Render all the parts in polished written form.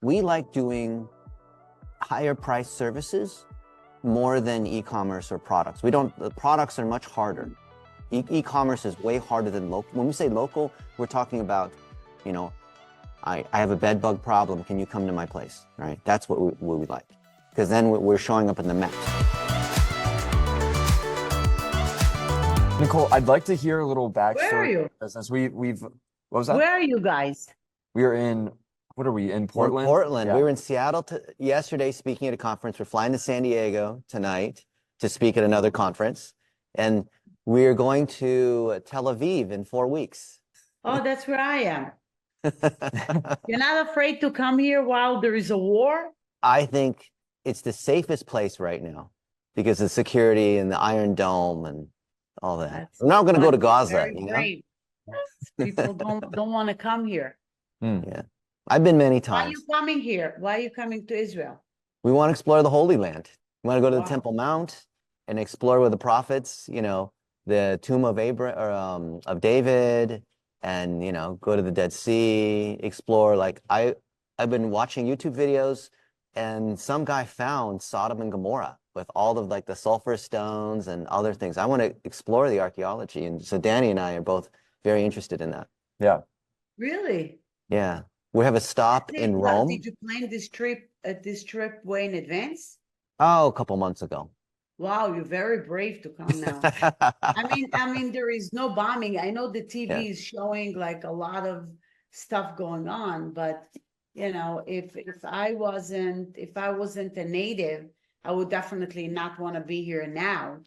we like doing higher price services more than e-commerce or products. The products are much harder. E-commerce is way harder than local. When we say local, we're talking about, you know, I have a bed bug problem. Can you come to my place? Right? That's what we like. Because then we're showing up in the maps. Nicole, I'd like to hear a little backstory. Where are you? Business. What was that? Where are you guys? We are in, what are we, in Portland? In Portland. Yeah. We were in Seattle yesterday speaking at a conference. We're flying to San Diego tonight to speak at another conference. And we're going to Tel Aviv in 4 weeks. Oh, that's where I am. You're not afraid to come here while there is a war? I think it's the safest place right now because of security and the Iron Dome and all that. We're not going to go to Gaza, you know? People don't want to come here. Yeah. I've been many times. Why are you coming here? Why are you coming to Israel? We want to explore the Holy Land. We want to go to the Wow. Temple Mount and explore with the prophets, you know, the tomb of of David, and, you know, go to the Dead Sea, explore. Like I've been watching YouTube videos, and some guy found Sodom and Gomorrah with all of like the sulfur stones and other things. I want to explore the archaeology, and so Danny and I are both very interested in that. Yeah. Really? Yeah, we have a stop in Rome. Did you plan this trip way in advance? Oh, a couple months ago. Wow, you're very brave to come now. I mean, there is no bombing. I know the TV is showing like a lot of stuff going on, but you know, if I wasn't a native, I would definitely not want to be here now.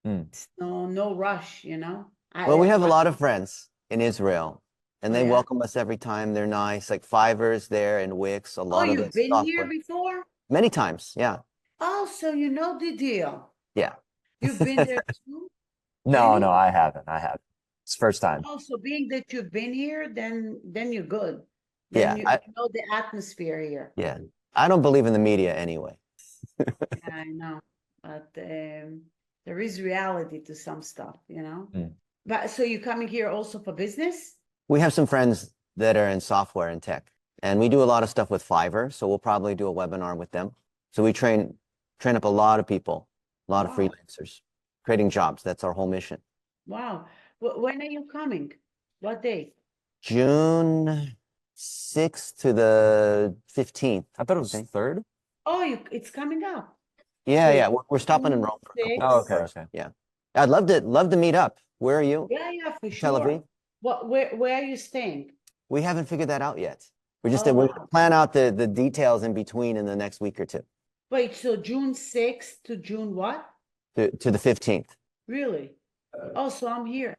It's no rush, you know. Well, we have a lot of friends in Israel, and they Yeah. welcome us every time. They're nice, like Fiverr's there and Wix. A lot of you've the been here software. before? Many times, yeah. Oh, so you know the deal. Yeah. You've been there too? No, Really? no, I haven't. It's first time. Oh, so being that you've been here, then you're good. Yeah, Then you know the atmosphere here. Yeah. I don't believe in the media anyway. Yeah, I know, but there is reality to some stuff, you know. But so you're coming here also for business? We have some friends that are in software and tech, and we do a lot of stuff with Fiverr, so we'll probably do a webinar with them. So we train up a lot of people, a lot of freelancers, creating jobs. That's our whole mission. Wow. When are you coming? What date? June 6th to the 15th. I thought it was 3rd. Oh, it's coming up. Yeah. We're stopping in Rome for a couple Oh, of okay. hours. Yeah. I'd love to meet up. Where are you? Yeah, for Tel sure. Aviv? Where are you staying? We haven't figured that out yet. We're Wow. gonna plan out the details in between in the next week or two. Wait, so June 6th to June what? To the 15th. Really? Oh, so I'm here.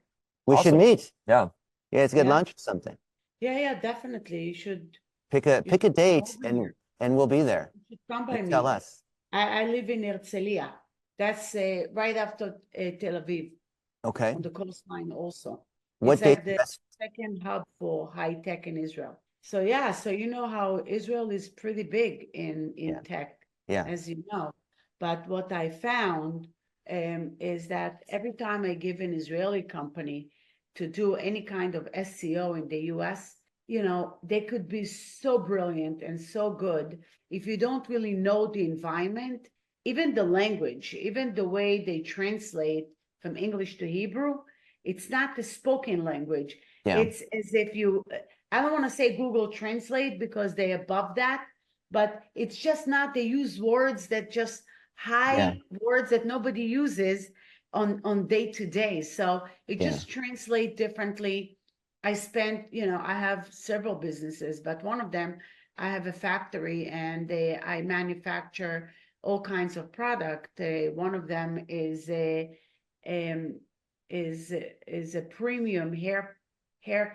We should Awesome. meet. Yeah. Yeah, let's get Yeah. lunch or something. Yeah, definitely. You should Pick a come date over here. and we'll be there. Come by You me. tell us. I live in Herzliya. That's right after Tel Aviv, Okay. on the coastline also. What It's date? at the second hub for high tech in Israel. So yeah, so you know how Israel is pretty big in tech, Yeah. as you know. But what I found is that every time I give an Israeli company to do any kind of SEO in the US, you know, they could be so brilliant and so good. If you don't really know the environment, even the language, even the way they translate from English to Hebrew, it's not the spoken language. Yeah. It's as if I don't want to say Google Translate because they're above that, but it's just not, they use words that just words that nobody uses on day to day. So it just translates differently. I spent, you know, I have several businesses, but one of them, I have a factory and I manufacture all kinds of product. One of them is a premium hair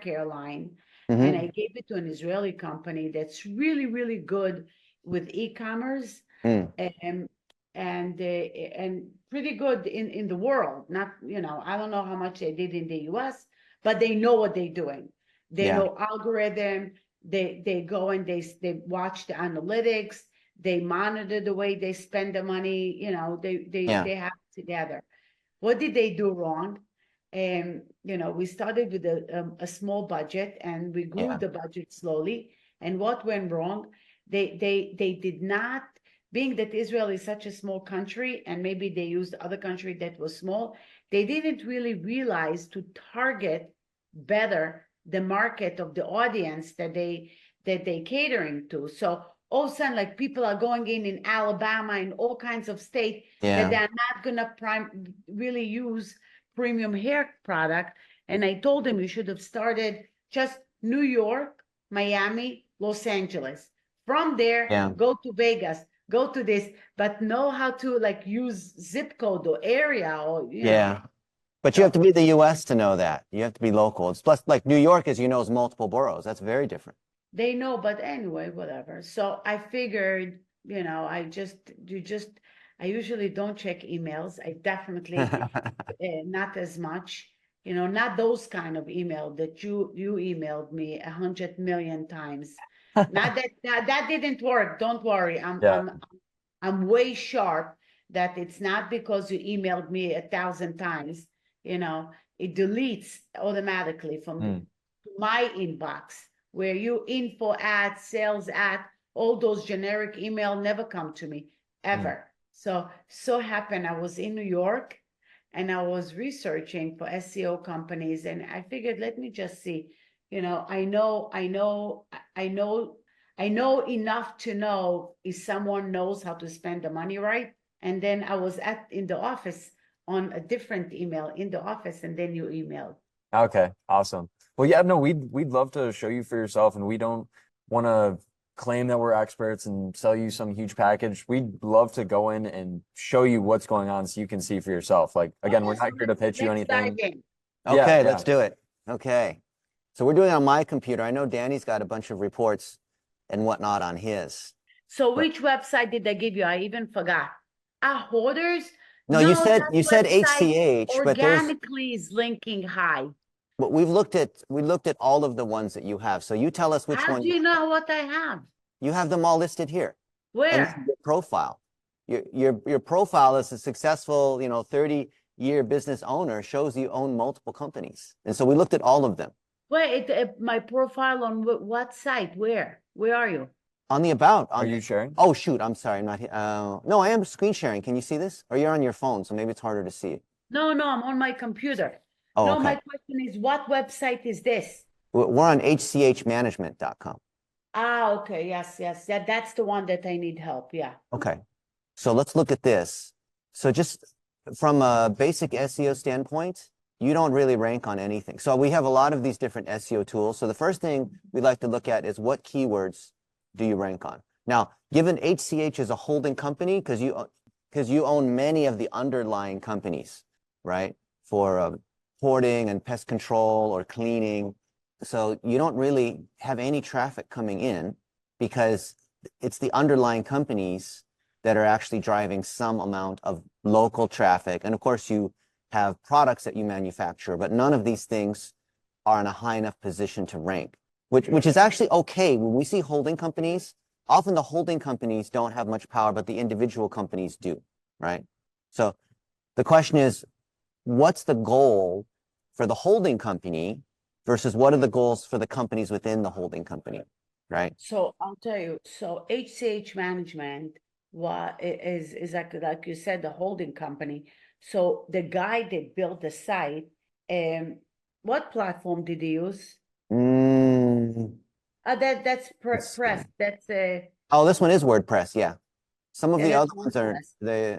care line. And I gave it to an Israeli company that's really, really good with e-commerce and pretty good in the world. Not, you know, I don't know how much they did in the US, but they know what they're doing. They know algorithm. They go and they watch the analytics. They monitor the way they spend the money. You know, they have it together. What did they do wrong? You know, we started with a small budget and we grew the budget slowly. And what went wrong? They did not, being that Israel is such a small country, and maybe they used other country that was small, they didn't really realize to target better the market of the audience that they catering to. So all of a sudden, like, people are going in Alabama and all kinds of states that they're not gonna really use premium hair product. And I told them you should have started just New York, Miami, Los Angeles. From there, go to Vegas, go to this, but know how to like use zip code or area or you know. But you have to be the US to know that. You have to be local. It's plus like New York, as you know, is multiple boroughs. That's very different. They know, but anyway, whatever. So I figured, you know, I usually don't check emails. I definitely not as much, you know, not those kind of email that you emailed me 100 million times. Not that didn't work. Don't worry. I'm way sharp that it's not because you emailed me 1,000 times, you know, it deletes automatically from my inbox, where you info at, sales at, all those generic email never come to me ever. So happened I was in New York and I was researching for SEO companies, and I figured, let me just see, you know, I know enough to know if someone knows how to spend the money right. And then I was in the office on a different email in the office, and then you emailed. Okay, awesome. Well, yeah, no, we'd love to show you for yourself, and we don't want to claim that we're experts and sell you some huge package. We'd love to go in and show you what's going on so you can see for yourself. Like, again, we're not here to pitch you anything. Okay, let's do it. Okay. So we're doing it on my computer. I know Danny's got a bunch of reports and whatnot on his. So which website did I give you? I even forgot. Hoarders? No, you said HCH, but organically is linking high. But we looked at all of the ones that you have. So you tell us which one. How do you know what I have? You have them all listed here. Where? And your profile. Your profile as a successful, 30-year business owner shows you own multiple companies. And so we looked at all of them. Wait, my profile on what site? Where? Where are you? On the about. Are you sharing? Oh, shoot. I'm sorry. I'm not here. No, I am screen sharing. Can you see this? Or you're on your phone, so maybe it's harder to see. No, I'm on my computer. Oh, no, okay. my question is, what website is this? We're on hchmanagement.com. Okay. Yes. That's the one that I need help. Yeah. Okay. So let's look at this. So just from a basic SEO standpoint, you don't really rank on anything. So we have a lot of these different SEO tools. So the first thing we like to look at is what keywords do you rank on? Now, given HCH is a holding company, because you own many of the underlying companies, right? For hoarding and pest control or cleaning. So you don't really have any traffic coming in because it's the underlying companies that are actually driving some amount of local traffic. And of course, you have products that you manufacture, but none of these things are in a high enough position to rank, which is actually okay. When we see holding companies, often the holding companies don't have much power, but the individual companies do, right? So the question is, what's the goal for the holding company versus what are the goals for the companies within the holding company, right? So I'll tell you, so HCH Management is like you said, the holding company. So the guy that built the site, what platform did he use? That's Press. That's oh, this one is WordPress, yeah. Some of the other ones are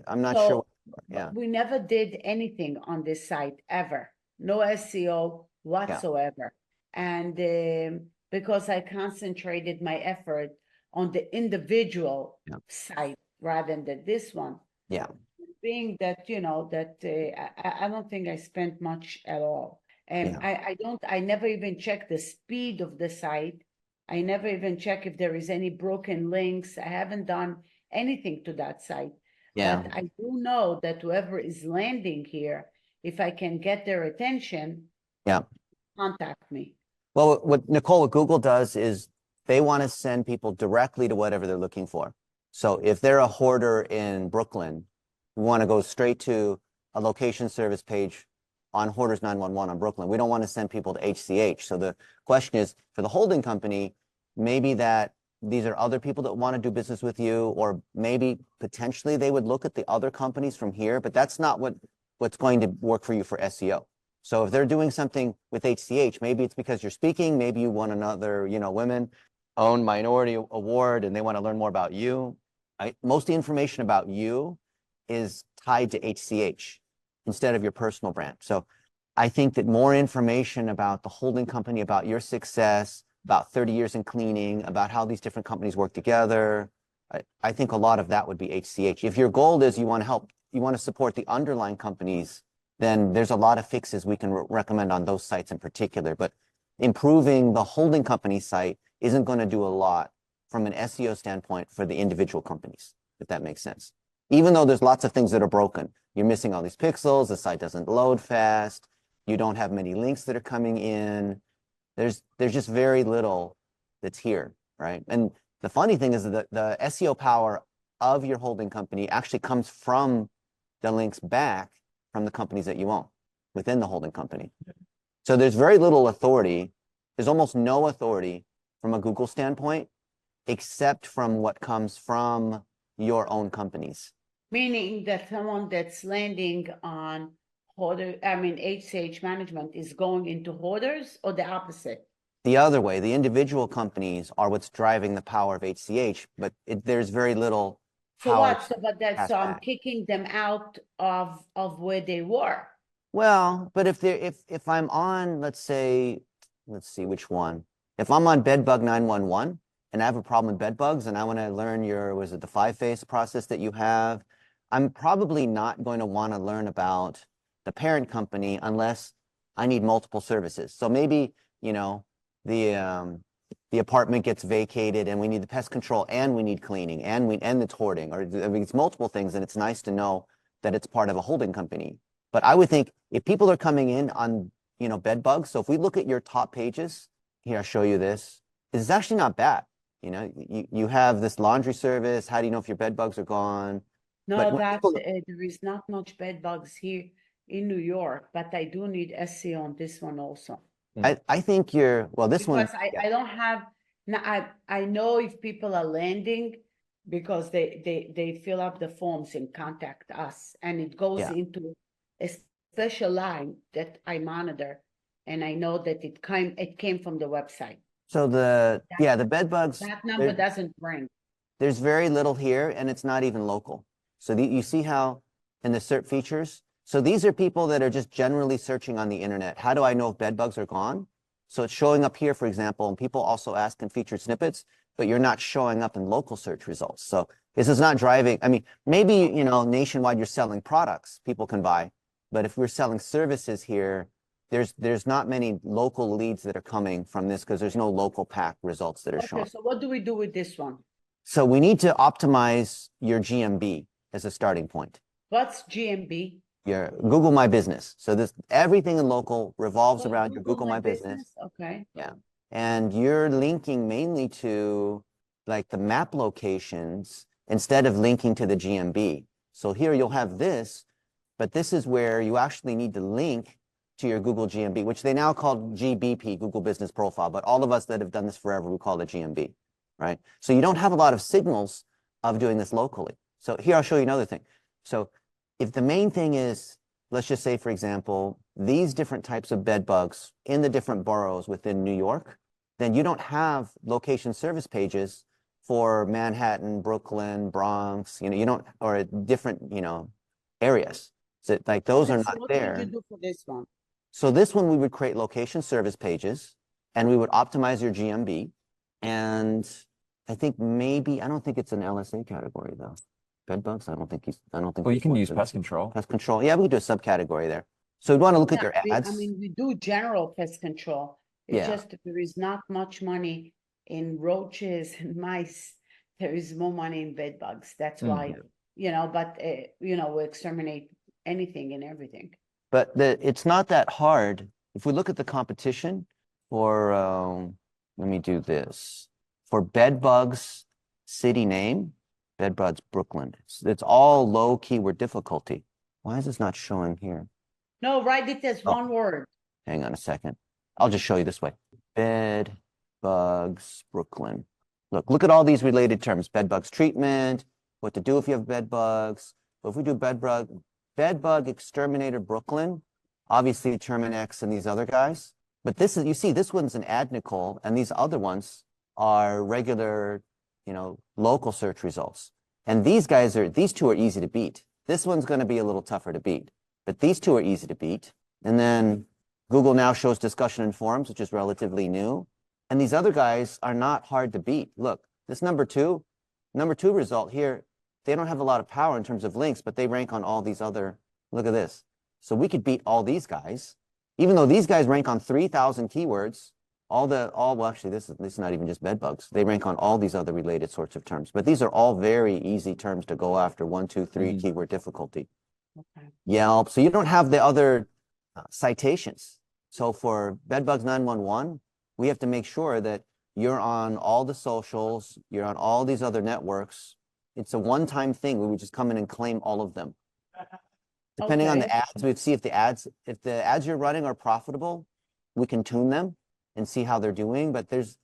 I'm not sure. Yeah. We never did anything on this site ever. No SEO whatsoever. And because I concentrated my effort on the individual site rather than this one. Yeah. Being that, I don't think I spent much at all. And I never even checked the speed of the site. I never even check if there is any broken links. I haven't done anything to that site. Yeah. But I do know that whoever is landing here, if I can get their attention, contact me. Well, what Google does is they want to send people directly to whatever they're looking for. So if they're a hoarder in Brooklyn, we want to go straight to a location service page on Hoarders 911 on Brooklyn. We don't want to send people to HCH. So the question is, for the holding company, maybe that these are other people that want to do business with you, or maybe potentially they would look at the other companies from here, but that's not what's going to work for you for SEO. So if they're doing something with HCH, maybe it's because you're speaking, maybe you won another, women-owned minority award and they want to learn more about you. Most of the information about you is tied to HCH instead of your personal brand. So I think that more information about the holding company, about your success, about 30 years in cleaning, about how these different companies work together, I think a lot of that would be HCH. If your goal is you want to help, you want to support the underlying companies, then there's a lot of fixes we can recommend on those sites in particular. But improving the holding company site isn't going to do a lot from an SEO standpoint for the individual companies, if that makes sense. Even though there's lots of things that are broken. You're missing all these pixels, the site doesn't load fast, you don't have many links that are coming in. There's just very little that's here, right? And the funny thing is that the SEO power of your holding company actually comes from the links back from the companies that you own within the holding company. So there's very little authority. There's almost no authority from a Google standpoint, except from what comes from your own companies. Meaning that someone that's landing on HCH management is going into Hoarders, or the opposite? The other way, the individual companies are what's driving the power of HCH, but there's very little power. So I'm kicking them out of where they were. Well, but if I'm on, let's see which one. If I'm on Bed Bug 911 and I have a problem with bed bugs and I want to learn the 5-phase process that you have, I'm probably not going to want to learn about the parent company unless I need multiple services. So maybe, the apartment gets vacated and we need the pest control and we need cleaning and the hoarding, or it's multiple things, and it's nice to know that it's part of a holding company. But I would think if people are coming in on, bed bugs, so if we look at your top pages, here, I'll show you this. This is actually not bad. You have this laundry service. How do you know if your bed bugs are gone? No, there is not much bed bugs here in New York, but I do need SEO on this one also. I think this one. Because I don't have, I know if people are landing because they fill up the forms and contact us, and it goes into a special line that I monitor, and I know that it came from the website. So the bed bugs. That number doesn't ring. There's very little here, and it's not even local. So you see how in the SERP features, so these are people that are just generally searching on the internet. How do I know if bed bugs are gone? So it's showing up here, for example, and people also ask in featured snippets, but you're not showing up in local search results. So this is not driving. I mean, maybe, nationwide you're selling products people can buy, but if we're selling services here, there's not many local leads that are coming from this because there's no local pack results that are showing. So what do we do with this one? So we need to optimize your GMB as a starting point. What's GMB? Your Google My Business. So everything in local revolves around your Google My Business. Okay. Yeah. And you're linking mainly to like the map locations instead of linking to the GMB. So here you'll have this, but this is where you actually need to link to your Google GMB, which they now call GBP, Google Business Profile. But all of us that have done this forever, we call it GMB, right? So you don't have a lot of signals of doing this locally. So here I'll show you another thing. So if the main thing is, let's just say, for example, these different types of bed bugs in the different boroughs within New York, then you don't have location service pages for Manhattan, Brooklyn, Bronx, you don't, or different, areas. So like those are not there. What would you do for this one? So this one, we would create location service pages and we would optimize your GMB. And I think I don't think it's an LSA category though. Bed bugs, I don't think. Well, you can use pest control. Pest control. Yeah, we could do a subcategory there. So we want to look at your ads. We do general pest control. It's just that there is not much money in roaches and mice. There is more money in bed bugs. That's why, we exterminate anything and everything. But it's not that hard. If we look at the competition for, let me do this. For bed bugs, city name, Bed bugs Brooklyn. It's all low keyword difficulty. Why is this not showing here? No, write it as one word. Hang on a second. I'll just show you this way. Bed bugs Brooklyn. Look at all these related terms. Bed bugs treatment, what to do if you have bed bugs. But if we do bed bug exterminator Brooklyn, obviously Terminex and these other guys. But this is, you see, this one's an ad Nicole, and these other ones are regular, local search results. And these two are easy to beat. This one's going to be a little tougher to beat, but these two are easy to beat. And then Google now shows discussion in forums, which is relatively new. And these other guys are not hard to beat. Look, this number two result here, they don't have a lot of power in terms of links, but they rank on all these other, look at this. So we could beat all these guys, even though these guys rank on 3,000 keywords, well, actually, this is not even just bed bugs. They rank on all these other related sorts of terms, but these are all very easy terms to go after, 1, 2, 3 keyword difficulty. Okay. Yelp, so you don't have the other citations. So for Bedbugs 911, we have to make sure that you're on all the socials, you're on all these other networks. It's a one-time thing. We would just come in and claim all of them. Depending on the ads, we'd see if the ads you're running are profitable, we can tune them and see how they're doing. But there's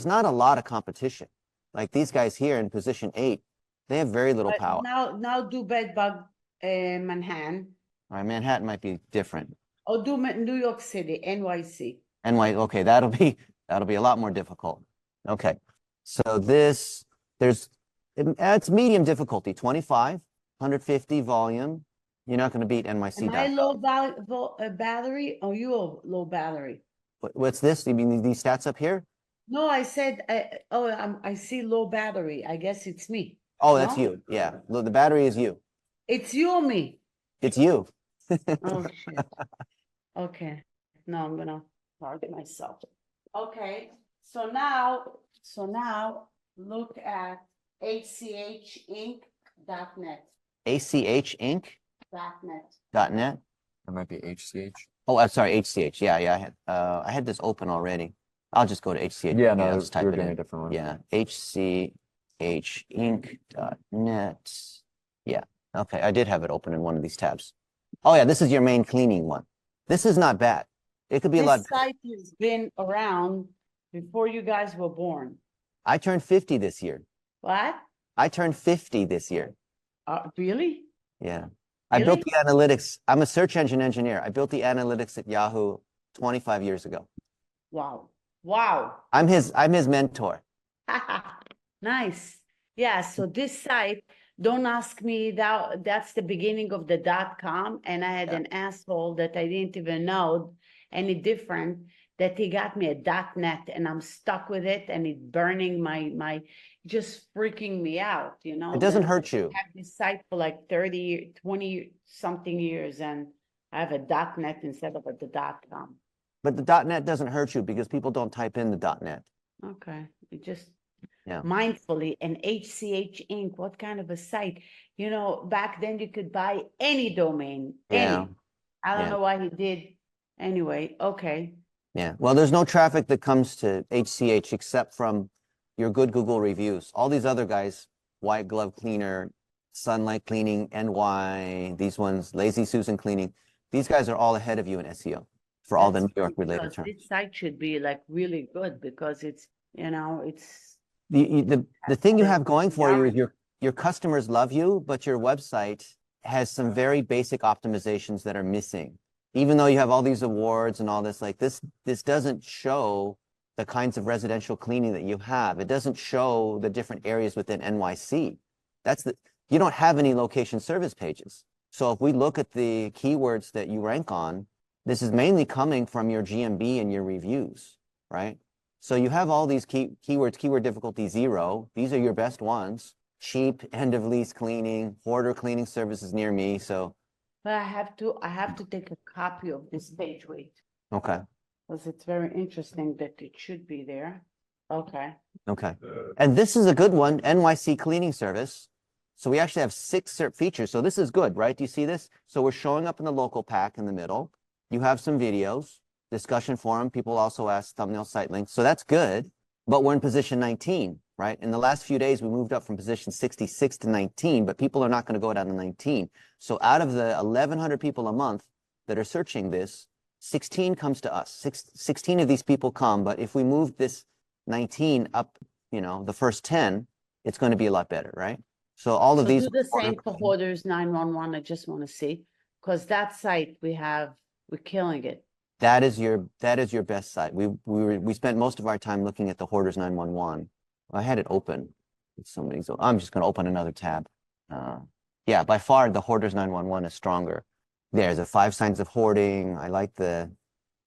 not a lot of competition. Like these guys here in position 8, they have very little power. Now do Bed Bug Manhattan. All right, Manhattan might be different. Or do New York City, NYC. Okay, that'll be a lot more difficult. Okay, so it's medium difficulty, 25, 150 volume. You're not going to beat NYC. Am I low battery or you low battery? What's this? You mean these stats up here? No, I said, I see low battery. I guess it's me. Oh, that's you. Yeah, the battery is you. It's you or me? It's you. Oh, shit. Okay. No, I'm gonna target myself. Okay. So now look at hchinc.net. ACHinc.net. .net. That might be HCH. Oh, I'm sorry, HCH. Yeah. I had this open already. I'll just go to HCH. Yeah, no, let's type we're it doing in. a different one. Yeah, hchinc.net. Yeah. Okay, I did have it open in one of these tabs. Oh yeah, this is your main cleaning one. This is not bad. It could be a lot. This site has been around before you guys were born. I turned 50 this year. What? I turned 50 this year. Really? Yeah. I built the analytics. I'm a search engine engineer. I built the analytics at Yahoo 25 years ago. Wow. Wow. I'm his mentor. Nice. Yeah, so this site, don't ask me that's the beginning of the .com, and I had an asshole that I didn't even know any different, that he got me a .net, and I'm stuck with it, and it's burning my just freaking me out, It doesn't hurt you. I have this site for like 20 something years, and I have a .net instead of a .com. But the .net doesn't hurt you because people don't type in the .net. Okay, it just mindfully. And HCH Inc., what kind of a site? Back then you could buy any domain. Yeah. I don't know why he did. Anyway, okay. Yeah. Well, there's no traffic that comes to HCH except from your good Google reviews. All these other guys, White Glove Cleaner, Sunlight Cleaning, NY, these ones, Lazy Susan Cleaning, these guys are all ahead of you in SEO for all the New York related terms. This site should be like really good because it's, it's the thing you have going for you is your customers love you, but your website has some very basic optimizations that are missing. Even though you have all these awards and all this, like this doesn't show the kinds of residential cleaning that you have. It doesn't show the different areas within NYC. You don't have any location service pages. So if we look at the keywords that you rank on, this is mainly coming from your GMB and your reviews, right? So you have all these keywords, keyword difficulty 0. These are your best ones. Cheap, end of lease cleaning, hoarder cleaning services near me. So but I have to take a copy of this page. Wait. Okay. Because it's very interesting that it should be there. Okay. Okay. And this is a good one, NYC cleaning service. So we actually have 6 features. So this is good, right? Do you see this? So we're showing up in the local pack in the middle. You have some videos, discussion forum. People also ask thumbnail site links. So that's good. But we're in position 19, right? In the last few days, we moved up from position 66 to 19, but people are not going to go down to 19. So out of the 1,100 people a month that are searching this, 16 comes to us. 16 of these people come, but if we move this 19 up the first 10, it's going to be a lot better, right? So all of So these. do the same for Hoarders 911. I just want to see, because that site we're killing it. That is your best site. We spent most of our time looking at the Hoarders 911. I had it open. I'm just going to open another tab. Yeah, by far the Hoarders 911 is stronger. There's the 5 signs of hoarding. I like the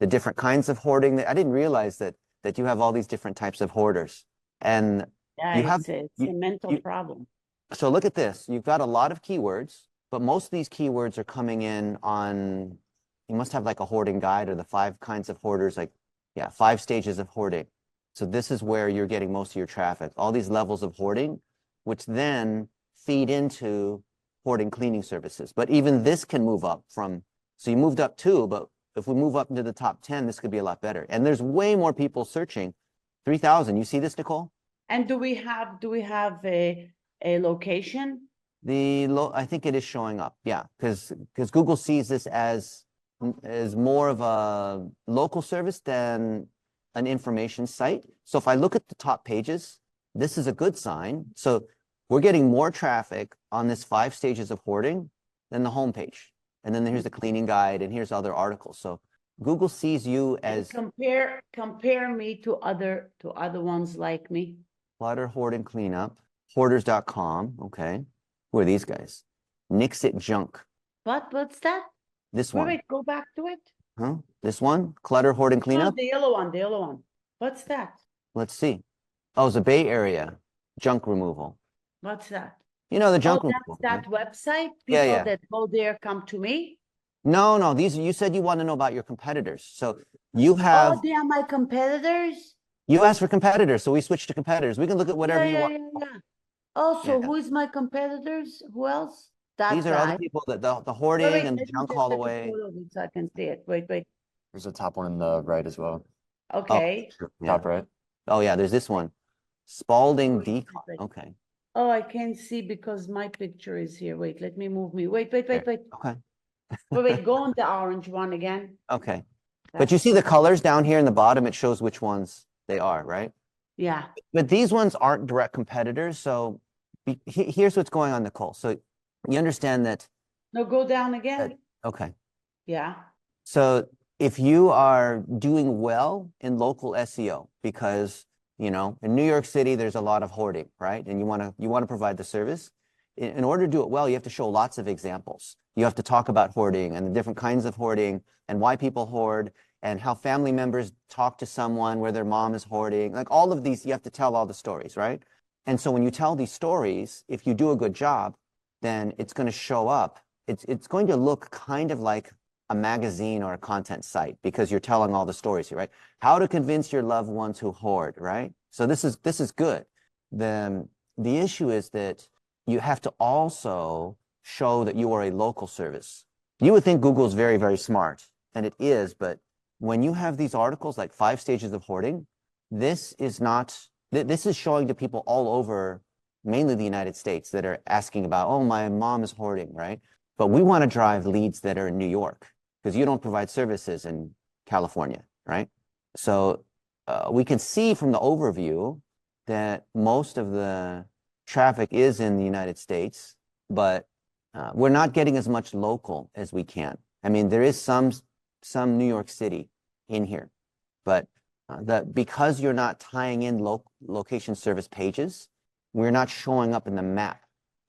different kinds of hoarding. I didn't realize that you have all these different types of hoarders, and Yeah, you have it's a mental problem. So look at this. You've got a lot of keywords, but most of these keywords are coming in on. You must have like a hoarding guide or the 5 kinds of hoarders, like, yeah, 5 stages of hoarding. So this is where you're getting most of your traffic, all these levels of hoarding, which then feed into hoarding cleaning services. But even this can move up so you moved up 2, but if we move up into the top 10, this could be a lot better. And there's way more people searching. 3,000. You see this, Nicole? And do we have a location? I think it is showing up. Yeah, because Google sees this as more of a local service than an information site. So if I look at the top pages, this is a good sign. So we're getting more traffic on this 5 stages of hoarding than the homepage. And then here's the cleaning guide, and here's other articles. So Google sees you as compare me to other ones like me. Clutter Hoarding Cleanup, Hoarders.com. Okay. Who are these guys? Nixit Junk. What's that? This one. Wait, go back to it. Huh? This one? Clutter Hoarding No, Cleanup? the yellow one. What's that? Let's see. Oh, it's a Bay Area junk removal. What's that? The junk Oh, removal. that's that website? Yeah, People yeah. that go there come to me? No, you said you want to know about your competitors. So you have. Oh, they are my competitors? You asked for competitors, so we switched to competitors. We can look at whatever you want. Yeah. Oh, so Yeah. who is my competitors? Who else? These are other people that the hoarding Wait, and the let me junk just haul take a away. photo of it so I can see it. Wait. There's a top one in the right as well. Okay. Yeah. Top right. Oh yeah, there's this one. Spalding Decon. wait. Okay. Oh, I can't see because my picture is here. Wait, let me move me. Wait. Okay. Wait, go on the orange one again. Okay. But you see the colors down here in the bottom, it shows which ones they are, right? Yeah. But these ones aren't direct competitors. So here's what's going on, Nicole. So you understand that. No, go down again. Okay. Yeah. So if you are doing well in local SEO, because, in New York City, there's a lot of hoarding, right? And you want to provide the service. In order to do it well, you have to show lots of examples. You have to talk about hoarding and the different kinds of hoarding and why people hoard and how family members talk to someone where their mom is hoarding. Like all of these, you have to tell all the stories, right? And so when you tell these stories, if you do a good job, then it's going to show up. It's going to look kind of like a magazine or a content site because you're telling all the stories here, right? How to convince your loved ones who hoard, right? So this is good. The issue is that you have to also show that you are a local service. You would think Google is very, very smart, and it is, but when you have these articles like 5 stages of hoarding, this is showing to people all over, mainly the United States, that are asking about, oh, my mom is hoarding, right? But we want to drive leads that are in New York because you don't provide services in California, right? So we can see from the overview that most of the traffic is in the United States, but we're not getting as much local as we can. I mean, there is some New York City in here, but because you're not tying in location service pages, we're not showing up in the map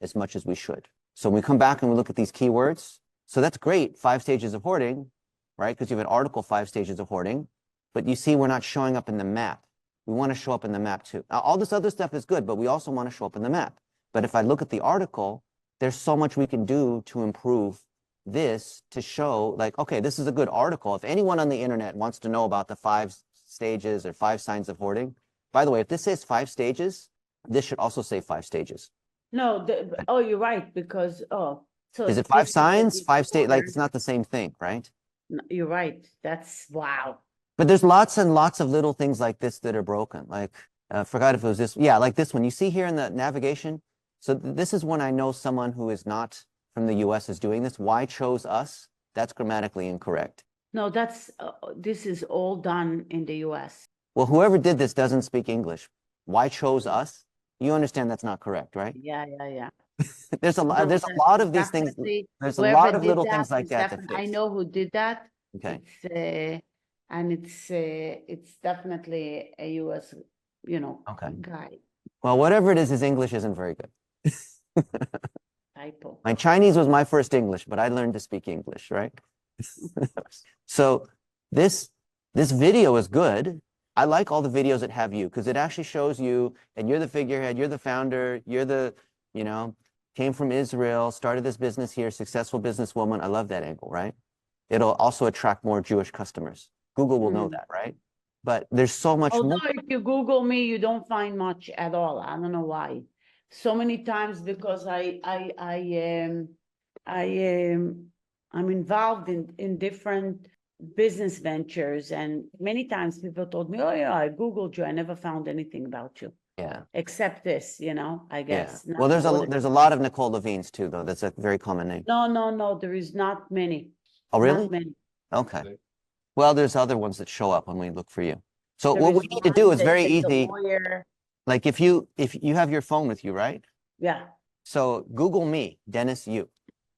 as much as we should. So when we come back and we look at these keywords, so that's great, 5 stages of hoarding, right? Because you have an article, 5 stages of hoarding, but you see we're not showing up in the map. We want to show up in the map too. Now, all this other stuff is good, but we also want to show up in the map. But if I look at the article, there's so much we can do to improve this to show like, okay, this is a good article. If anyone on the internet wants to know about the 5 stages or 5 signs of hoarding, by the way, if this says 5 stages, this should also say 5 stages. No, you're right, because, so is it 5 signs, 5 state? Like, it's not the same thing, right? No, you're right. That's wow. But there's lots and lots of little things like this that are broken. Like, I forgot if it was this. Yeah, like this one. You see here in the navigation? So this is when I know someone who is not from the US is doing this. Why chose us? That's grammatically incorrect. No, this is all done in the US. Well, whoever did this doesn't speak English. why chose us, you understand that's not correct, right? Yeah, yeah, yeah. There's a No, lot that's of these things. definitely There's a whoever lot of did little that things like is that to definitely. I fix. know who did that. Okay. And it's definitely a U.S. Okay. guy Well, whatever it is, his English isn't very good. typo. My Chinese was my first English, but I learned to speak English, right? So this video is good. I like all the videos that have you because it actually shows you, and you're the figurehead, you're the founder, you're the, came from Israel, started this business here, successful businesswoman. I love that angle, right? It'll also attract more Jewish customers. Google will know that, right? But there's so much more. Although if you Google me, you don't find much at all. I don't know why. So many times because I'm involved in different business ventures, and many times people told me, "Oh yeah, I Googled you. I never found anything about you." Yeah. Except this, I guess. Yeah. Well, there's a lot of Nicole Levines too, though. That's a very common name. No. There is not many. Oh, really? Not many. Okay. Well, there's other ones that show up when we look for you. So There what is we need to do is very that's a easy. lawyer. Like if you have your phone with you, right? Yeah. So Google me, Dennis Yu,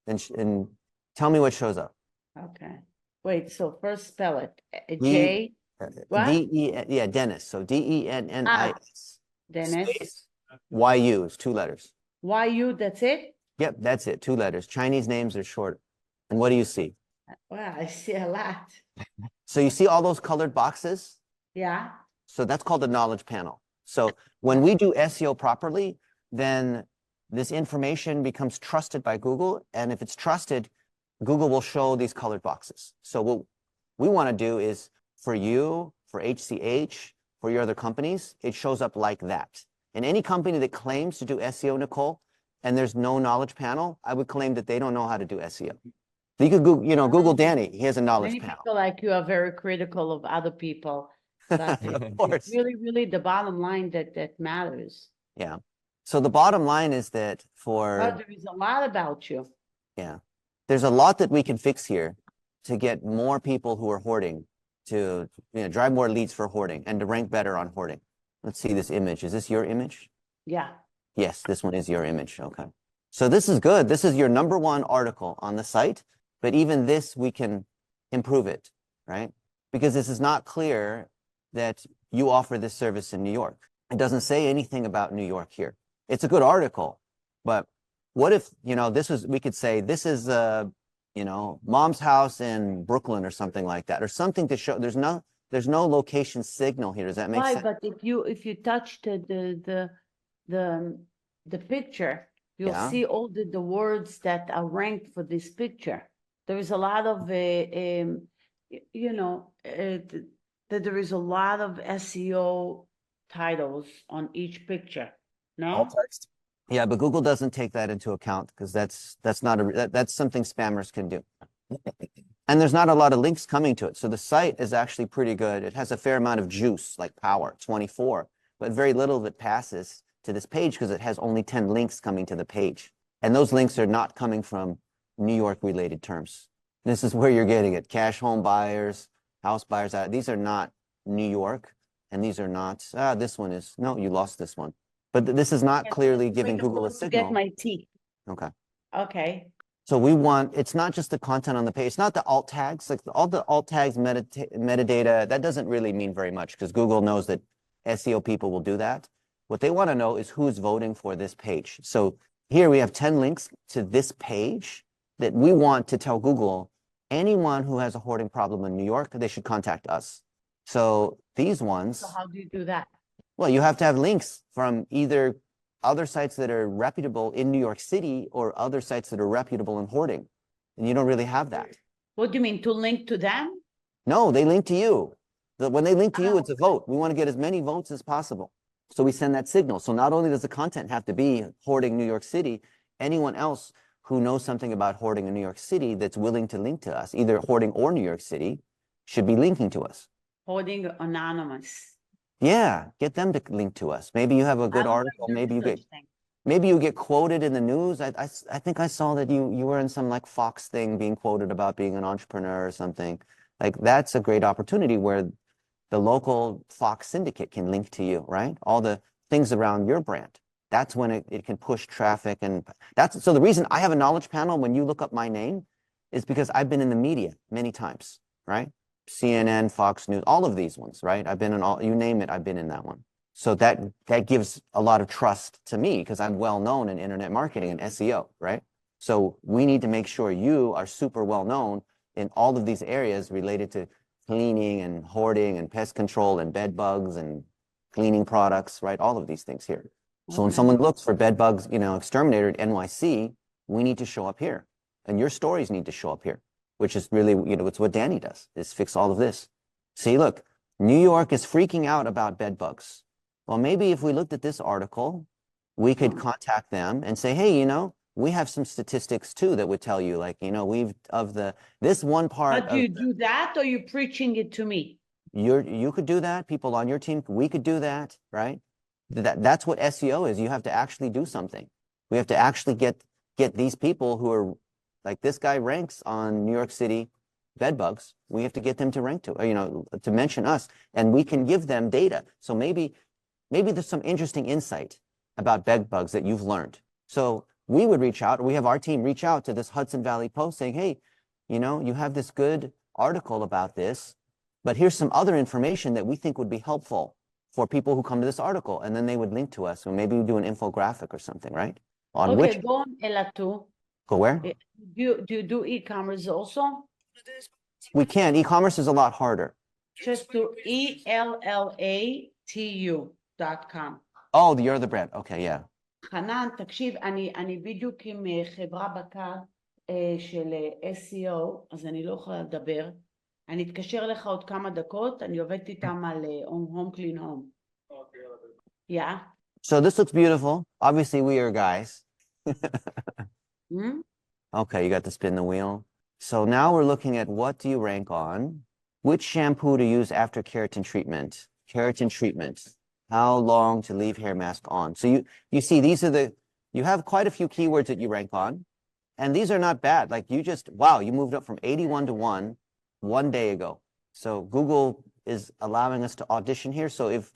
and tell me what shows up. Okay. Wait, so first spell it. D- What? Yeah, Dennis. So Dennis. Dennis. Space YU is 2 letters. YU, that's it? Yep, that's it. 2 letters. Chinese names are short. And what do you see? Wow, I see a lot. So you see all those colored boxes? Yeah. So that's called the knowledge panel. So when we do SEO properly, then this information becomes trusted by Google. And if it's trusted, Google will show these colored boxes. So what we want to do is for you, for HCH, for your other companies, it shows up like that. And any company that claims to do SEO, Nicole, and there's no knowledge panel, I would claim that they don't know how to do SEO. You could Google, Google Danny. He has a knowledge Many panel. people like you are very critical of other people, but it's really, really the bottom line that matters. Yeah. So the bottom line is that There is a lot about you. Yeah, there's a lot that we can fix here to get more people who are hoarding to drive more leads for hoarding and to rank better on hoarding. Let's see this image. Is this your image? Yeah. Yes, this one is your image. Okay. So this is good. This is your #1 article on the site, but even this, we can improve it, right? Because this is not clear that you offer this service in New York. It doesn't say anything about New York here. It's a good article, but what if, we could say this is, mom's house in Brooklyn or something like that, or something to show there's no location signal here. Does that make sense? But if you touch the picture, you'll see all the words that are ranked for this picture. There is a lot of that there is a lot of SEO titles on each picture. No? Alt text. Yeah, but Google doesn't take that into account because that's that's something spammers can do. And there's not a lot of links coming to it. So the site is actually pretty good. It has a fair amount of juice, like power, 24, but very little of it passes to this page because it has only 10 links coming to the page. And those links are not coming from New York related terms. This is where you're getting it. Cash home buyers, house buyers. These are not New York. And these are not, this one is, no, you lost this one. But this is not clearly giving Google a signal. Get my tea. Okay. Okay. So it's not just the content on the page. It's not the alt tags. Like all the alt tags metadata, that doesn't really mean very much because Google knows that SEO people will do that. What they want to know is who's voting for this page. So here we have 10 links to this page that we want to tell Google, anyone who has a hoarding problem in New York, they should contact us. So these ones. So how do you do that? Well, you have to have links from either other sites that are reputable in New York City or other sites that are reputable in hoarding. And you don't really have that. What do you mean, to link to them? No, they link to you. When they link to you, it's a vote. We want to get as many votes as possible. So we send that signal. So not only does the content have to be hoarding New York City, anyone else who knows something about hoarding in New York City that's willing to link to us, either hoarding or New York City, should be linking to us. Hoarding Anonymous. Yeah, get them to link to us. Maybe you have a good article. Maybe you get quoted in the news. I think I saw that you were in some like Fox thing being quoted about being an entrepreneur or something. Like that's a great opportunity where the local Fox syndicate can link to you, right? All the things around your brand. That's when it can push traffic. And that's so the reason I have a knowledge panel when you look up my name is because I've been in the media many times, right? CNN, Fox News, all of these ones, right? I've been in all, you name it, I've been in that one. So that gives a lot of trust to me because I'm well known in internet marketing and SEO, right? So we need to make sure you are super well known in all of these areas related to cleaning and hoarding and pest control and bed bugs and cleaning products, right? All of these things here. So when someone looks for bed bugs, exterminator at NYC, we need to show up here. And your stories need to show up here, which is really, it's what Danny does, is fix all of this. See, look, New York is freaking out about bed bugs. Well, maybe if we looked at this article, we could contact them and say, hey, we have some statistics too that would tell you, like, this one part But do you do that or you preaching it to me? You could do that. People on your team, we could do that, right? That's what SEO is. You have to actually do something. We have to actually get these people who are like this guy ranks on New York City bed bugs. We have to get them to rank to mention us, and we can give them data. So maybe there's some interesting insight about bed bugs that you've learned. So we would reach out, or we have our team reach out to this Hudson Valley Post saying, hey, you have this good article about this, but here's some other information that we think would be helpful for people who come to this article. And then they would link to us, or maybe we do an infographic or something, right? On Okay, which go on Ella2. go where? Do you do e-commerce also? We can. E-commerce is a lot harder. Just do ELLATU.com. Oh, you're the brand. Okay, yeah. חנן, תקשיב, אני בדיוק עם חברה בקר של SEO, אז אני לא יכולה לדבר. אני אתקשר לך עוד כמה דקות, אני עובדת איתם על home clean home. Yeah. So this looks beautiful. Obviously, we are guys. Hmm? Okay, you got to spin the wheel. So now we're looking at what do you rank on? Which shampoo to use after keratin treatment? Keratin treatment. How long to leave hair mask on? So you see, you have quite a few keywords that you rank on, and these are not bad. Like you moved up from 81 to 1 day ago. So Google is allowing us to audition here. So if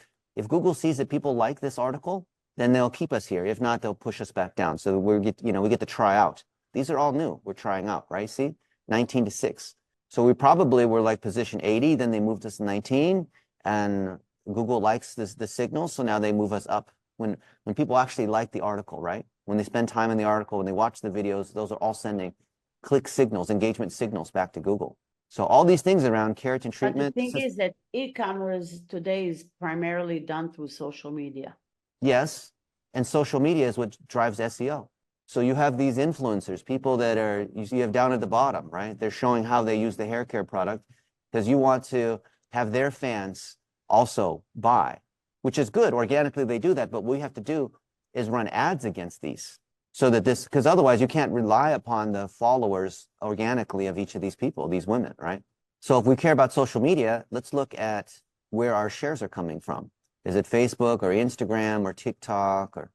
Google sees that people like this article, then they'll keep us here. If not, they'll push us back down. So we get to try out. These are all new. We're trying out, right? See, 19 to 6. So we probably were like position 80, then they moved us to 19, and Google likes the signal, so now they move us up. When people actually like the article, right? When they spend time in the article, when they watch the videos, those are all sending click signals, engagement signals back to Google. So all these things around keratin treatment. But the thing is that e-commerce today is primarily done through social media. Yes, and social media is what drives SEO. So you have these influencers, people that you have down at the bottom, right? They're showing how they use the hair care product because you want to have their fans also buy, which is good. Organically, they do that. But what we have to do is run ads against these so that because otherwise you can't rely upon the followers organically of each of these people, these women, right? So if we care about social media, let's look at where our shares are coming from. Is it Facebook or Instagram or TikTok or,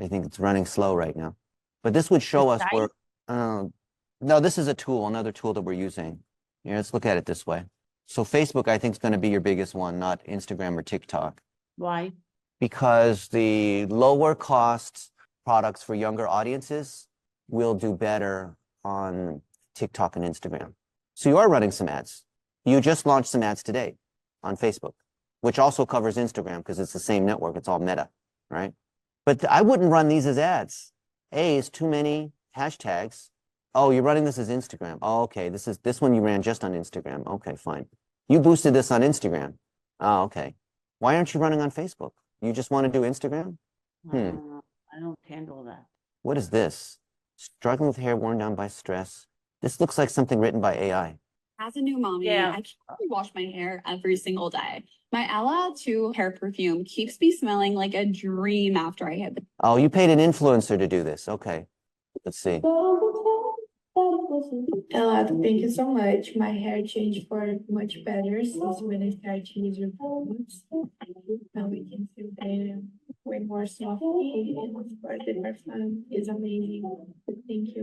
I think it's running slow right now. But this would show us where, no, this is another tool that we're using. Let's look at it this way. So Facebook, I think, is going to be your biggest one, not Instagram or TikTok. Why? Because the lower cost products for younger audiences will do better on TikTok and Instagram. So you are running some ads. You just launched some ads today on Facebook, which also covers Instagram because it's the same network. It's all Meta, right? But I wouldn't run these as ads. It's too many hashtags. Oh, you're running this as Instagram. Oh, okay. This one you ran just on Instagram. Okay, fine. You boosted this on Instagram. Oh, okay. Why aren't you running on Facebook? You just want to do Instagram? I don't handle that. What is this? Struggling with hair worn down by stress. This looks like something written by AI. As a new mommy, Yeah. I actually wash my hair every single day. My Ella 2 hair perfume keeps me smelling like a dream after I hit the. Oh, you paid an influencer to do this. Okay. Let's see. Ella, thank you so much. My hair changed for much better since when I started to use your products. Now we can feel better, way more soft, and of course the perfume is amazing. Thank you.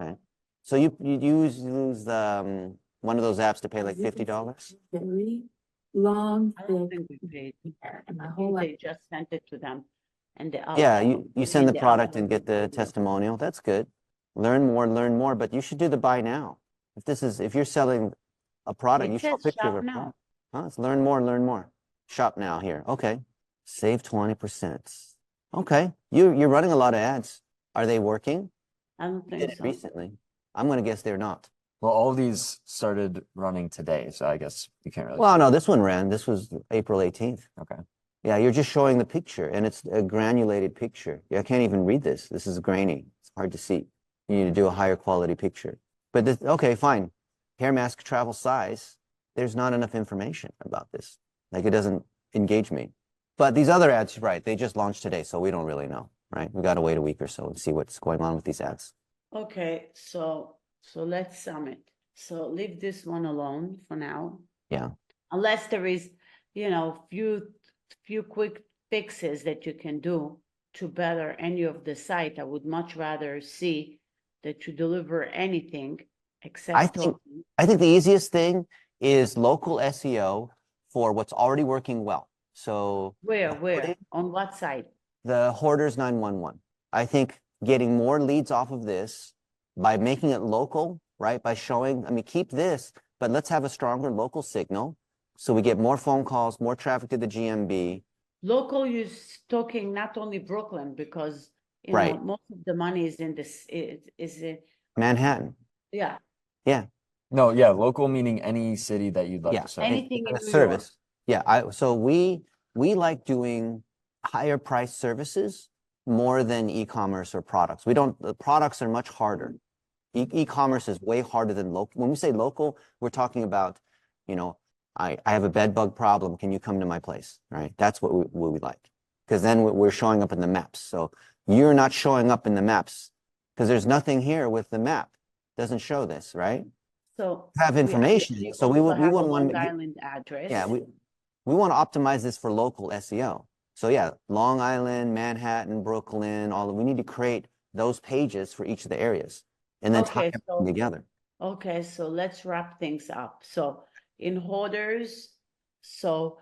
Okay. So you use one of those apps to pay like $50? long I don't book. think we paid. My I whole think life. they just sent it to them and the Yeah, outlet. you send the The product outlet. and get the testimonial. That's good. Learn more, but you should do the buy now. If you're selling a product, It you show a says picture of shop a now. product. Huh? It's learn more. Shop now here. Okay. Save 20%. Okay. You're running a lot of ads. Are they working? I don't Did think it so. recently. I'm gonna guess they're not. Well, all of these started running today, so I guess you can't really. Well, no, this one ran. This was April 18th. Okay. Yeah, you're just showing the picture and it's a granulated picture. Yeah, I can't even read this. This is grainy. It's hard to see. You need to do a higher quality picture. But this, okay, fine. Hair mask travel size. There's not enough information about this. Like it doesn't engage me. But these other ads, right, they just launched today, so we don't really know, right? We got to wait a week or so and see what's going on with these ads. Okay, so let's sum it. So leave this one alone for now. Yeah. Unless there is, few quick fixes that you can do to better any of the site. I would much rather see that you deliver anything except I think the easiest thing is local SEO for what's already working well. So where, on what site? the Hoarders 911. I think getting more leads off of this by making it local, right? By showing, I mean, keep this, but let's have a stronger local signal so we get more phone calls, more traffic to the GMB. Local, you're talking not only Brooklyn, because, Right. most of the money is in this, is it, Manhattan. yeah, Yeah. No, yeah, local meaning any city that you'd like Yeah. to serve. anything in A New York. service. Yeah. So we like doing higher price services more than e-commerce or products. The products are much harder. E-commerce is way harder than local. When we say local, we're talking about, I have a bed bug problem. Can you come to my place? Right? That's what we like. Because then we're showing up in the maps. So you're not showing up in the maps because there's nothing here with the map. Doesn't show this, right? So Have information. we So we also have a want Long to, Island address. yeah, we want to optimize this for local SEO. So yeah, Long Island, Manhattan, Brooklyn, we need to create those pages for each of the areas and then tie everything together. Okay, so let's wrap things up. So in Hoarders, so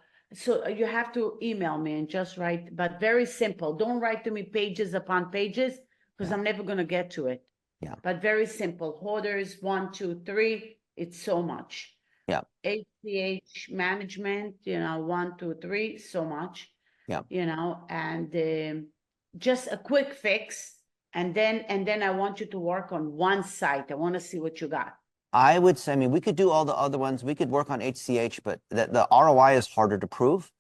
you have to email me and just write, but very simple. Don't write to me pages upon pages because I'm never going to get to it. Yeah. But very simple. Hoarders 1, 2, 3. It's so much. Yeah. HCH management, 1, 2, 3, so much. Yeah. And just a quick fix. And then I want you to work on one site. I want to see what you got. I would say, I mean, we could do all the other ones. We could work on HCH, but the ROI is harder to prove.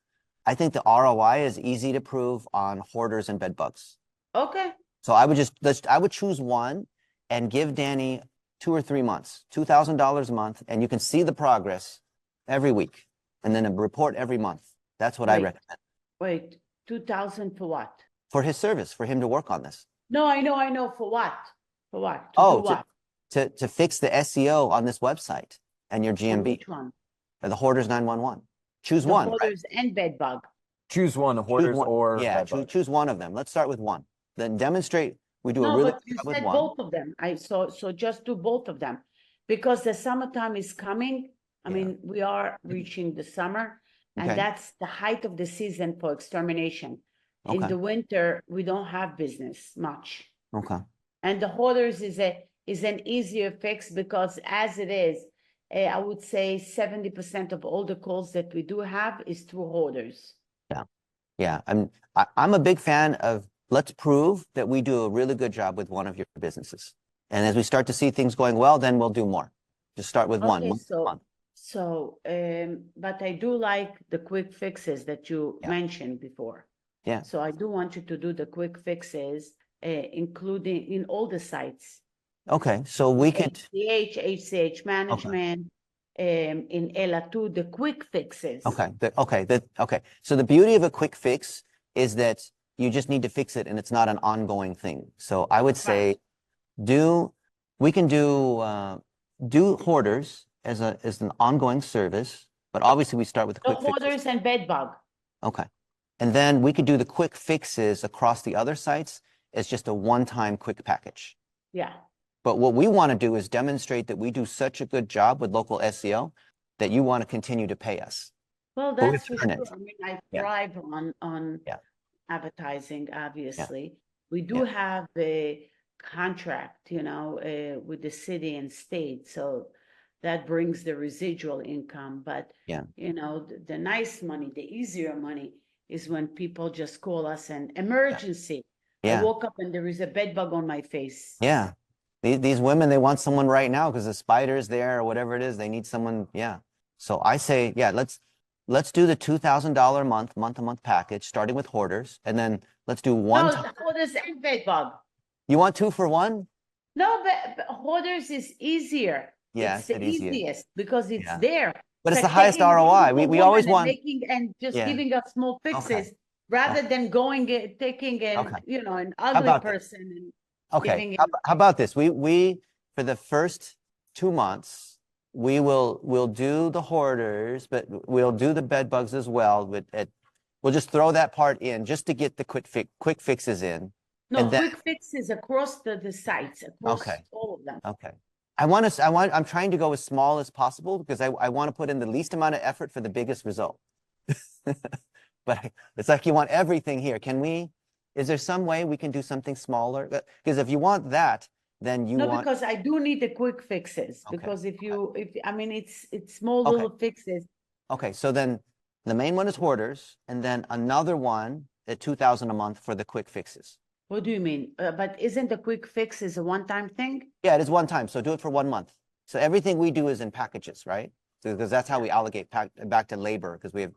I think the ROI is easy to prove on Hoarders and bed bugs. Okay. So I would choose one and give Danny 2 or 3 months, $2,000 a month, and you can see the progress every week, and then a report every month. That's what I recommend. Wait, 2,000 for what? For his service, for him to work on this. No, I know. For what? For what? Oh, do what? To fix the SEO on this website and your GMB. Which one? The Hoarders 911. Choose The one. Hoarders and Bed Bug. Choose one, Hoarders or yeah, Bed Bug. choose one of them. Let's start with one. Then demonstrate. We do a No, really but good you job with said one. both of them. So just do both of them because the summertime is coming. I mean, we are reaching the summer, and Okay. that's the height of the season for extermination. In Okay. the winter, we don't have business much. Okay. And the Hoarders is an easier fix because as it is, I would say 70% of all the calls that we do have is through Hoarders. Yeah. I'm a big fan of let's prove that we do a really good job with one of your businesses. And as we start to see things going well, then we'll do more. Just start with one. But I do like the quick fixes that you mentioned before. Yeah. So I do want you to do the quick fixes, including in all the sites. Okay. So we could. HCH management, in Ella too, the quick fixes. Okay. Okay. So the beauty of a quick fix is that you just need to fix it and it's not an ongoing thing. So I would say we can do Hoarders as an ongoing service, but obviously we start with the quick fixes. Hoarders and Bed Bug. Okay. And then we could do the quick fixes across the other sites as just a one-time quick package. Yeah. But what we want to do is demonstrate that we do such a good job with local SEO that you want to continue to pay us. Well, But we that's for turn sure. it. I mean, I Yeah. thrive on Yeah. advertising, obviously. We Yeah. do have a contract, with the city and state, so that brings the residual income. But, Yeah. the nice money, the easier money is when people just call us an emergency. I Yeah. woke up and there is a bed bug on my face. Yeah. These women, they want someone right now because the spider's there or whatever it is. They need someone. Yeah. So I say, yeah, let's do the $2,000 month-to-month package, starting with Hoarders, and then let's do one No, time. Hoarders and bed bug. You want 2 for 1? No, but Hoarders is easier. Yeah, It's it's the it easier. easiest because it's Yeah. there. But It's it's the like highest taking one ROI. little We always woman and want. making and just Yeah. giving us small Okay. fixes rather than taking Okay. an How ugly about this? person and Okay. giving How, it. how about this? We for the first 2 months, we'll do the Hoarders, but we'll do the bed bugs as well. We'll just throw that part in just to get the quick fixes in. No, And then, quick fixes across the sites, across okay. all of them. Okay. I'm trying to go as small as possible because I want to put in the least amount of effort for the biggest result. But it's like you want everything here. Is there some way we can do something smaller? Because if you want that, then you No, want, because I do need the quick fixes Okay, because I mean, it's small Okay. little fixes. okay, so then the main one is Hoarders and then another one at 2,000 a month for the quick fixes. What do you mean? But isn't the quick fix is a one-time thing? Yeah, it is one time. So do it for 1 month. So everything we do is in packages, right? Because that's how we allocate back to labor because we have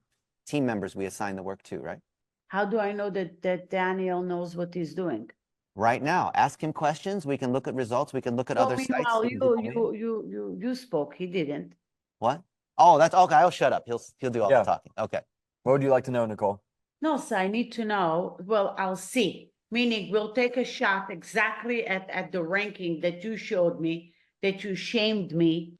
team members we assign the work to, right? How do I know that Daniel knows what he's doing? Right now, ask him questions. We can look at results. We can look at Well, other sites. meanwhile, We can go in. you spoke. He didn't. What? Oh, that's okay. I'll shut up. He'll do all Yeah. the talking. Okay. What would you like to know, Nicole? No, so I need to know. Well, I'll see. Meaning, we'll take a shot exactly at the ranking that you showed me, that you shamed me,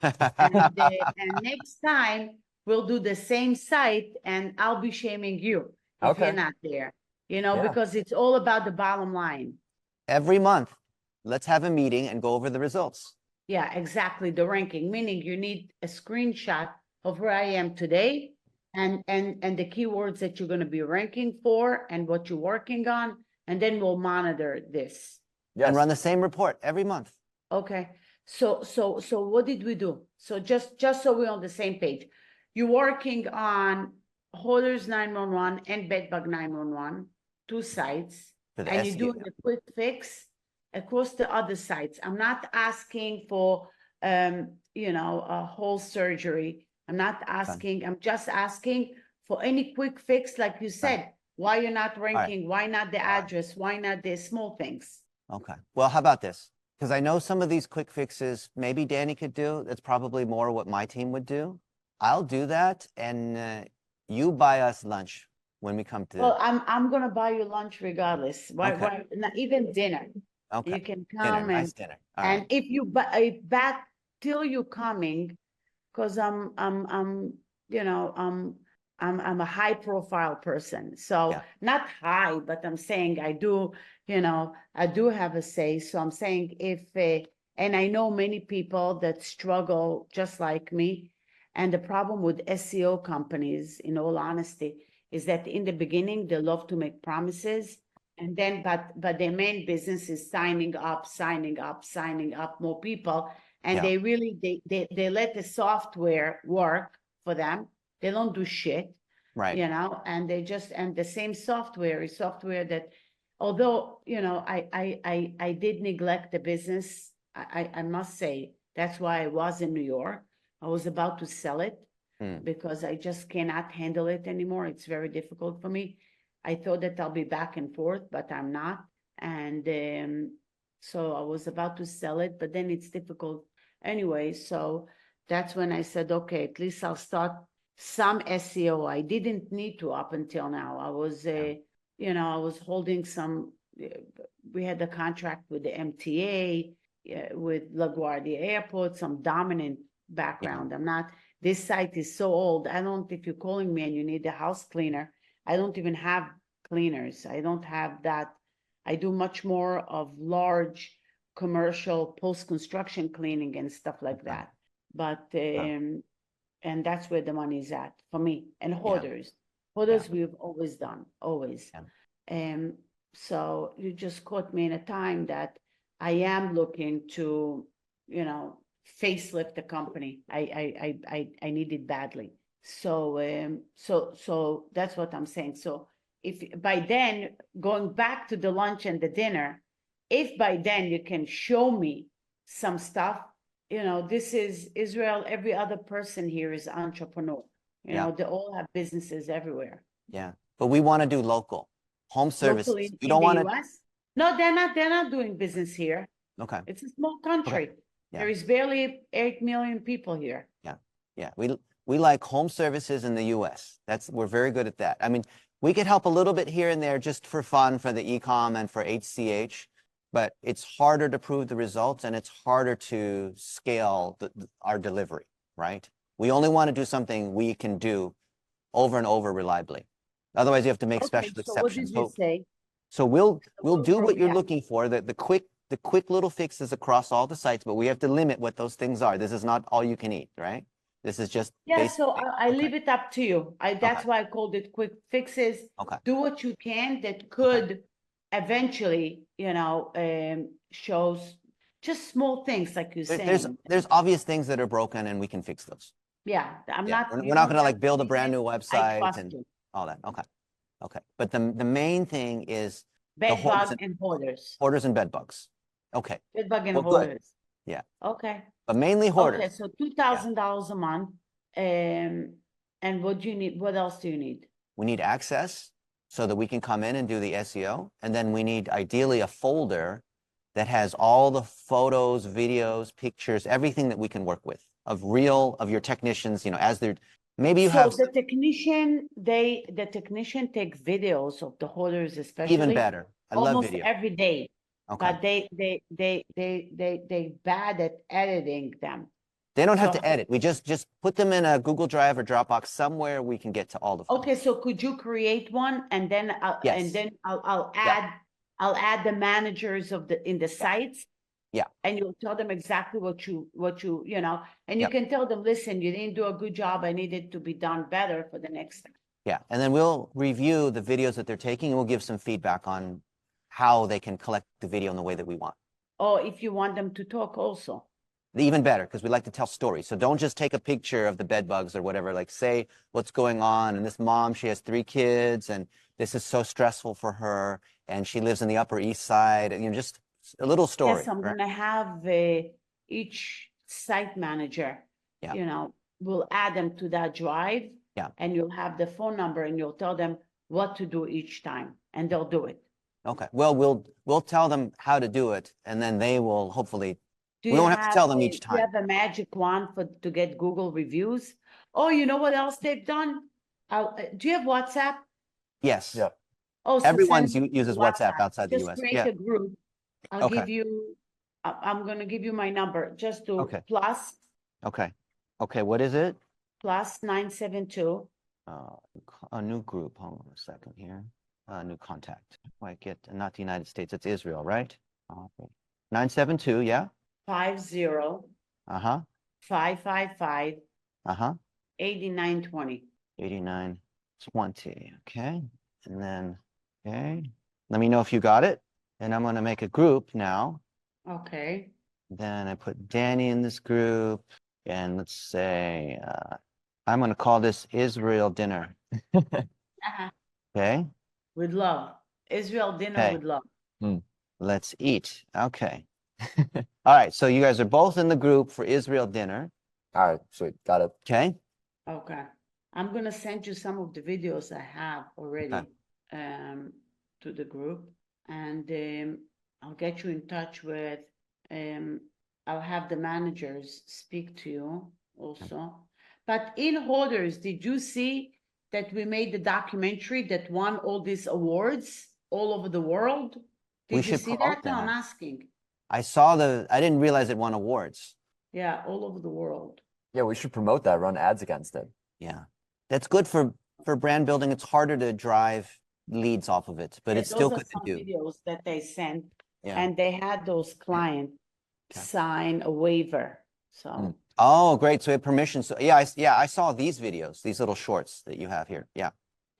and next time we'll do the same site, and I'll be shaming you if you're Okay. not there. Yeah. Because it's all about the bottom line. Every month, let's have a meeting and go over the results. Yeah, exactly. The ranking, meaning you need a screenshot of where I am today and the keywords that you're going to be ranking for and what you're working on, and then we'll monitor this. Yes. And run the same report every month. Okay. So what did we do? So just so we're on the same page. You're working on Hoarders 911 and Bed Bug 911, 2 sites, For the and you're SEO. doing a quick fix across the other sites. I'm not asking for a whole surgery. I'm not asking, I'm just asking for any quick fix, like you said, why you're not ranking, why not the address, why not the small things. Okay. Well, how about this? Because I know some of these quick fixes, maybe Danny could do. That's probably more what my team would do. I'll do that, and you buy us lunch when we come to. Well, I'm gonna buy you lunch regardless. Why not even dinner? Okay. You can Dinner, come nice dinner. All and right. if you back till you coming, because I'm a high profile person. So Yeah. not high, but I'm saying I do have a say. So I'm saying and I know many people that struggle just like me. And the problem with SEO companies, in all honesty, is that in the beginning, they love to make promises. And then, but their main business is signing up more people. And Yeah. they let the software work for them. They don't do shit, Right. and and the same software is software that, although, I did neglect the business. I must say, that's why I was in New York. I was about to sell it because I just cannot handle it anymore. It's very difficult for me. I thought that I'll be back and forth, but I'm not. And so I was about to sell it, but then it's difficult anyway. So that's when I said, okay, at least I'll start some SEO. I didn't need to up until now. I was, I was holding some, we had a contract with the MTA, with LaGuardia Airport, some dominant background. I'm not, this site is so old. If you're calling me and you need a house cleaner, I don't even have cleaners. I don't have that. I do much more of large commercial post-construction cleaning and stuff like that. But And that's where the money is at for me. And hoarders. Hoarders we've always done, always. So you just caught me in a time that I am looking to, you know, facelift the company. I need it badly. So so that's what I'm saying. So if by then, going back to the lunch and the dinner, if by then you can show me some stuff, you know, this is Israel. Every other person here is entrepreneur. You know, they all have businesses everywhere. Yeah. But we want to do local home services. Locally You in don't the want to. US? No, they're not doing business here. Okay. It's a small country. Yeah. There is barely 8 million people here. Yeah. Yeah. We like home services in the US. We're very good at that. I mean, we could help a little bit here and there just for fun for the e-com and for HCH, but it's harder to prove the results and it's harder to scale our delivery, right? We only want to do something we can do over and over reliably. Otherwise, you have to make special exceptions. What did you say? So we'll do what you're yeah. looking for, the quick little fixes across all the sites, but we have to limit what those things are. This is not all you can eat, right? This is just Yeah, so basically- I leave it up to you. That's why I called it quick fixes. Okay. Do what you can that could eventually, you know, shows just small things like you're saying. There's obvious things that are broken and we can fix those. Yeah, I'm Yeah, not. we're you not don't gonna like have build a fix brand it. new I website trust and you. all that. Okay. But the main thing is Bed hoarders bug and hoarders. hoarders and bed bugs. Okay. Bed bug and Well, good. hoarders. Yeah. Okay. But mainly hoarders. Okay, so $2,000 a month. And what do you need? What else do you need? We need access so that we can come in and do the SEO. And then we need ideally a folder that has all the photos, videos, pictures, everything that we can work with of your technicians, you know, as they're, maybe you have the technician, the technician take videos of the hoarders, especially. even better. I love almost video. every day. Okay. But they bad at editing them. They don't have So- to edit. We just put them in a Google Drive or Dropbox somewhere we can get to all the photos. Okay, so could you create one and then Yes. I'll Yeah. add the managers in the sites. Yeah. And you'll tell them exactly what you know, and you Yep. can tell them, listen, you didn't do a good job. I need it to be done better for the next time. Yeah, and then we'll review the videos that they're taking and we'll give some feedback on how they can collect the video in the way that we want. Or if you want them to talk also. Even better, because we like to tell stories. So don't just take a picture of the bed bugs or whatever, like say what's going on. And this mom, she has 3 kids and this is so stressful for her. And she lives in the Upper East Side, and, you know, just a little story. Yes, I'm right? gonna have each site manager, Yeah. you know, we'll add them to that drive. Yeah. And you'll have the phone number and you'll tell them what to do each time and they'll do it. Okay, well, we'll tell them how to do it and then they will hopefully, Do we you won't have to tell them a- each Do you time. have a magic wand to get Google reviews? Oh, you know what else they've done? Do you have WhatsApp? Yes. Yeah. Oh, so Everyone send uses WhatsApp outside the Just US. create Yeah. a group. I'll Okay. give you, I'm gonna give you my number. Just do Okay. plus Okay, what is it? 972. A new group. Hold on a second here. New contact. I get not the United States. It's Israel, right? Okay. 972. Yeah. 50 Uh-huh. 555 Uh-huh. 8920. 8920. Okay. And then, okay. Let me know if you got it. And I'm going to make a group now. Okay. Then I put Danny in this group. And let's say, I'm going to call this Israel dinner. Okay. With love. Israel dinner Okay. with love. Let's eat. Okay. All right. So you guys are both in the group for Israel dinner. All right, sweet, got it. Okay. Okay. I'm gonna send you some of the videos I have already to the group, and I'll get you in touch with I'll have the managers speak to you also. But in Hoarders, did you see that we made the documentary that won all these awards all over the world? We Did you should see promote that? No, I'm that. asking. I didn't realize it won awards. Yeah, all over the world. Yeah, we should promote that, run ads against it. Yeah. That's good for brand building. It's harder to drive leads off of it, but Yeah, it's still those are good to some do. videos that they sent, Yeah. and they had those clients Okay. sign a waiver. So Oh, great. So we have permission. So yeah, I saw these videos, these little shorts that you have here. Yeah.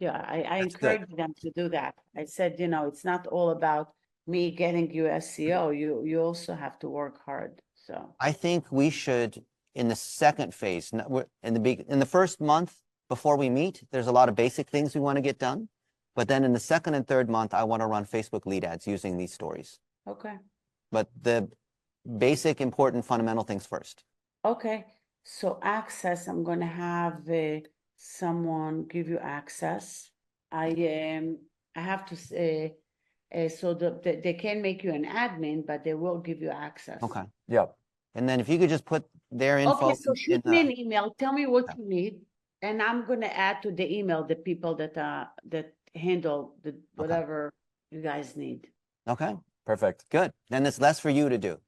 Yeah, I That's good. encourage them to do that. I said, you know, it's not all about me getting you SEO. You also have to work hard. So I think we should, in the second phase, in the first month before we meet, there's a lot of basic things we want to get done. But then in the second and third month, I want to run Facebook lead ads using these stories. okay. But the basic, important, fundamental things first. Okay, so access, I'm gonna have someone give you access. I have to say, so they can make you an admin, but they will give you access. Okay. Yep. And then if you could just put their info Okay, so in shoot me the, an email, tell me what you need, and I'm gonna add to the email the people that handle the whatever you guys need. okay, Perfect. good. Then it's less for you to do.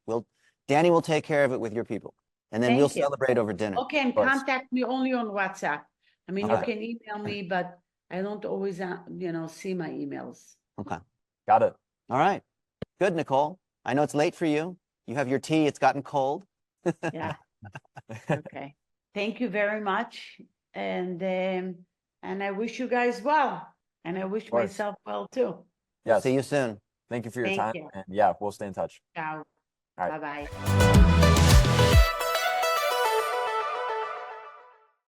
Danny will take care of it with your people. And then we'll Thank you. celebrate over dinner. Okay, and course. contact me only on WhatsApp. I mean, you Okay. can email me, but I don't always, see my emails. Okay. Got it. All right. Good, Nicole. I know it's late for you. You have your tea. It's gotten cold. Yeah. Okay. Thank you very much. And I wish you guys well. And I wish course. myself well too. Yes. See you soon. Thank you for your Thank time. you. And yeah, we'll stay in touch. Ciao. All right. Bye-bye.